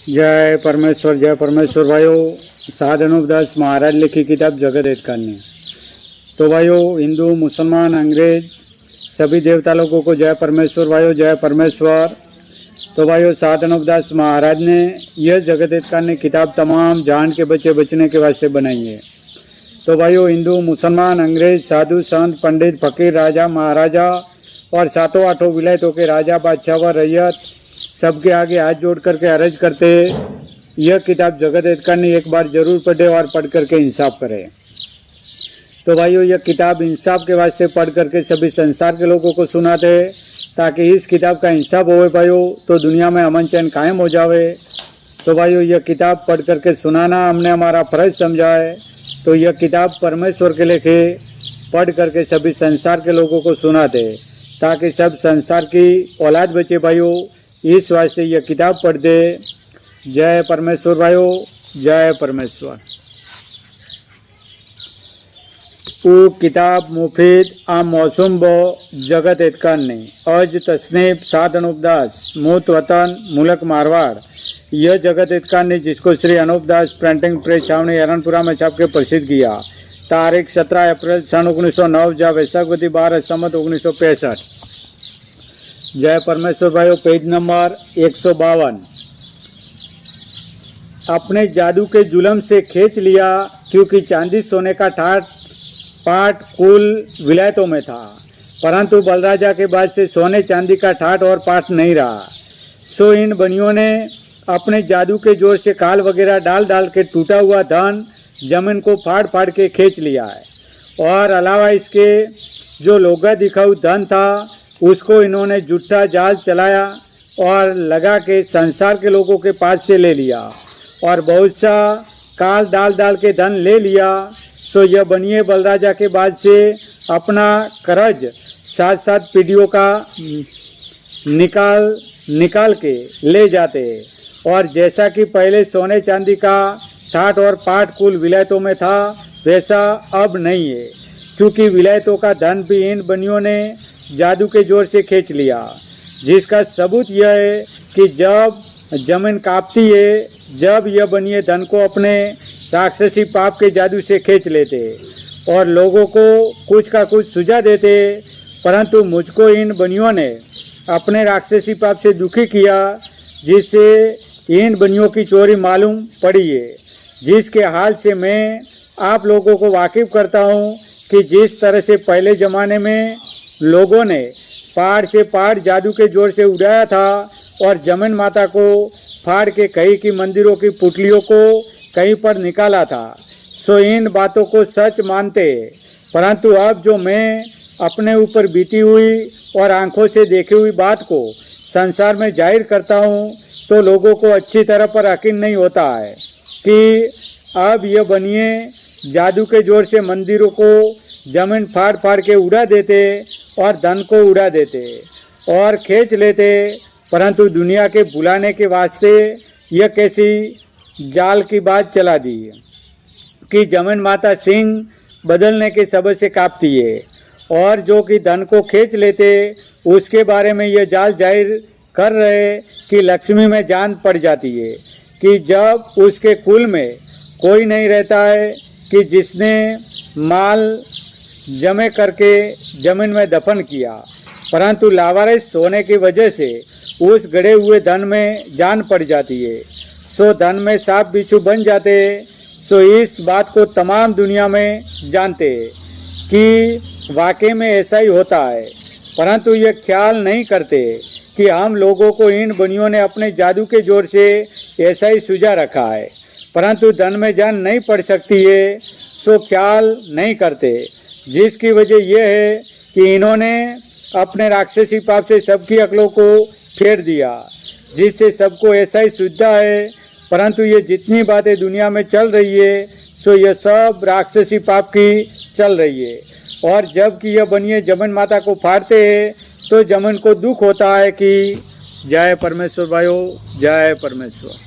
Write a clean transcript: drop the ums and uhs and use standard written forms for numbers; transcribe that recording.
जय परमेश्वर भाइयों। साध अनूपदास महाराज लिखी किताब जगत हित करनी। तो भाइयों, हिंदू मुसलमान अंग्रेज सभी देवता लोगों को जय परमेश्वर भाइयों, जय परमेश्वर। तो भाइयों, साध अनूपदास महाराज ने यह जगत हित करनी किताब तमाम जान के बचने के वास्ते बनाई है। तो भाइयों, हिंदू मुसलमान अंग्रेज साधु संत पंडित फकीर राजा महाराजा और सातों आठों विलायतों के राजा बादशाह व रैयत सबके आगे हाथ जोड़ करके अर्ज करते, यह किताब जगत हित करनी एक बार जरूर पढ़े और पढ़ करके इंसाफ करे। तो भाइयों, यह किताब इंसाफ के वास्ते पढ़ करके सभी संसार के लोगों को सुनाते, ताकि इस किताब का इंसाफ होवे भाइयों, तो दुनिया में अमन चैन कायम हो जावे। तो भाइयों, यह किताब पढ़ करके सुनाना हमने हमारा फर्ज समझा है। तो यह किताब परमेश्वर के लेखे पढ़ करके सभी संसार के लोगों को सुनाते, ताकि सब संसार की औलाद बचे भाइयों। इस वास्ते यह किताब पढ़ दे। जय परमेश्वर भाइयों, जय परमेश्वर। वो किताब मुफीद आम मौसूम बो जगत हित करनी अज तस्नीफ साध अनूपदास मूत वतन मुल्क मारवाड़। यह जगत हित करनी जिसको श्री अनूपदास प्रिंटिंग प्रेस छावनी हरणपुरा में छाप के प्रसिद्ध किया। तारीख 17 अप्रैल सन 1909 जा वैशाखवती 12 संवत 1965। जय परमेश्वर भाइयों। Page number 152। अपने जादू के जुलम से खींच लिया, क्योंकि चांदी सोने का पाट कुल विलायतों में था, परंतु बलराजा के बाद से सोने चांदी का ठाट और पाट नहीं रहा। सो इन बनियों ने अपने जादू के जोर से काल वगैरह डाल के टूटा हुआ धन जमीन को फाड़ के खींच लिया है। और अलावा इसके जो लोगा दिखाऊ धन था, उसको इन्होंने झूठा जाल चलाया और लगा के संसार के लोगों के पास से ले लिया और बहुत सा काल डाल के धन ले लिया। सो यह बनिए बलराजा के बाद से अपना कर्ज 7 पीढ़ियों का निकाल के ले जाते। और जैसा कि पहले सोने चांदी का ठाट और पाट कुल विलायतों में था, वैसा अब नहीं है, क्योंकि विलायतों का धन भी इन बनियों ने जादू के जोर से खींच लिया। जिसका सबूत यह है कि जब जमीन कांपती है, जब यह बनिए धन को अपने राक्षसी पाप के जादू से खींच लेते और लोगों को कुछ का कुछ सुझा देते। परंतु मुझको इन बनियों ने अपने राक्षसी पाप से दुखी किया, जिससे इन बनियों की चोरी मालूम पड़ी है। जिसके हाल से मैं आप लोगों को वाकिफ करता हूँ कि जिस तरह से पहले ज़माने में लोगों ने पहाड़ से पहाड़ जादू के जोर से उड़ाया था और जमीन माता को फाड़ के कहीं की मंदिरों की पुतलियों को कहीं पर निकाला था, सो इन बातों को सच मानते। परंतु अब जो मैं अपने ऊपर बीती हुई और आंखों से देखी हुई बात को संसार में जाहिर करता हूँ, तो लोगों को अच्छी तरह पर यकीन नहीं होता है कि अब यह बनिए जादू के जोर से मंदिरों को जमीन फाड़ के उड़ा देते और धन को उड़ा देते और खींच लेते। परंतु दुनिया के बुलाने के वास्ते यह कैसी जाल की बात चला दी कि जमीन माता सिंह बदलने के सबब से कांपती है, और जो कि धन को खींच लेते उसके बारे में यह जाल जाहिर कर रहे कि लक्ष्मी में जान पड़ जाती है, कि जब उसके कुल में कोई नहीं रहता है कि जिसने माल जमे करके जमीन में दफन किया, परंतु लावारिस होने की वजह से उस गड़े हुए धन में जान पड़ जाती है। सो धन में सांप बिच्छू बन जाते। सो इस बात को तमाम दुनिया में जानते कि वाकई में ऐसा ही होता है, परंतु ये ख्याल नहीं करते कि हम लोगों को इन बनियों ने अपने जादू के जोर से ऐसा ही सुझा रखा है, परंतु धन में जान नहीं पड़ सकती है। सो ख्याल नहीं करते, जिसकी वजह यह है कि इन्होंने अपने राक्षसी पाप से सबकी अक्लों को फेर दिया, जिससे सबको ऐसा ही सुझता है। परंतु ये जितनी बातें दुनिया में चल रही है, सो ये सब राक्षसी पाप की चल रही है। और जब कि यह बनिए जमीन माता को फाड़ते हैं, तो जमीन को दुख होता है कि जय परमेश्वर भाइयों, जय परमेश्वर।